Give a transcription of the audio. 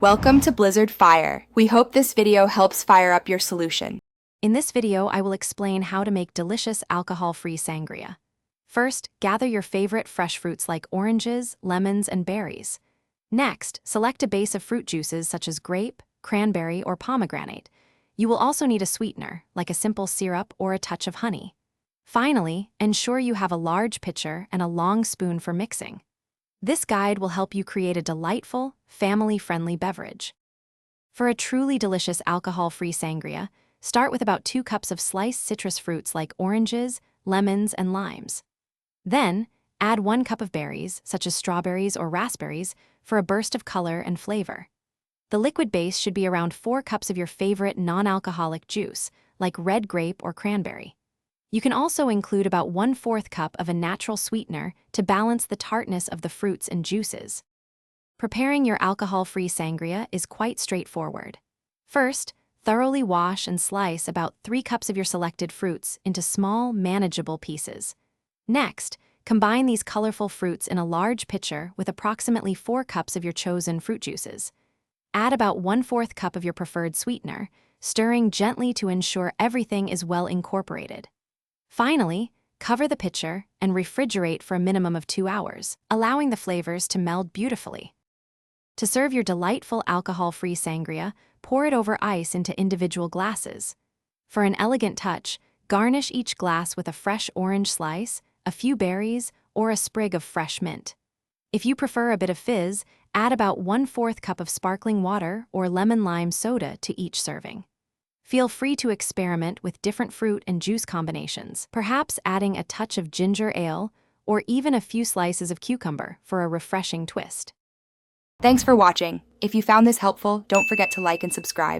Welcome to Blizzard Fire. We hope this video helps fire up your solution. In this video, I will explain how to make delicious alcohol-free sangria. First, gather your favorite fresh fruits like oranges, lemons, and berries. Next, select a base of fruit juices such as grape, cranberry, or pomegranate. You will also need a sweetener, like a simple syrup or a touch of honey. Finally, ensure you have a large pitcher and a long spoon for mixing. This guide will help you create a delightful, family-friendly beverage. For a truly delicious alcohol-free sangria, start with about 2 cups of sliced citrus fruits like oranges, lemons, and limes. Then, add 1 cup of berries, such as strawberries or raspberries, for a burst of color and flavor. The liquid base should be around 4 cups of your favorite non-alcoholic juice, like red grape or cranberry. You can also include about 1/4 cup of a natural sweetener to balance the tartness of the fruits and juices. Preparing your alcohol-free sangria is quite straightforward. First, thoroughly wash and slice about 3 cups of your selected fruits into small, manageable pieces. Next, combine these colorful fruits in a large pitcher with approximately 4 cups of your chosen fruit juices. Add about 1/4 cup of your preferred sweetener, stirring gently to ensure everything is well incorporated. Finally, cover the pitcher and refrigerate for a minimum of 2 hours, allowing the flavors to meld beautifully. To serve your delightful alcohol-free sangria, pour it over ice into individual glasses. For an elegant touch, garnish each glass with a fresh orange slice, a few berries, or a sprig of fresh mint. If you prefer a bit of fizz, add about 1/4 cup of sparkling water or lemon-lime soda to each serving. Feel free to experiment with different fruit and juice combinations, perhaps adding a touch of ginger ale or even a few slices of cucumber for a refreshing twist. Thanks for watching. If you found this helpful, don't forget to like and subscribe.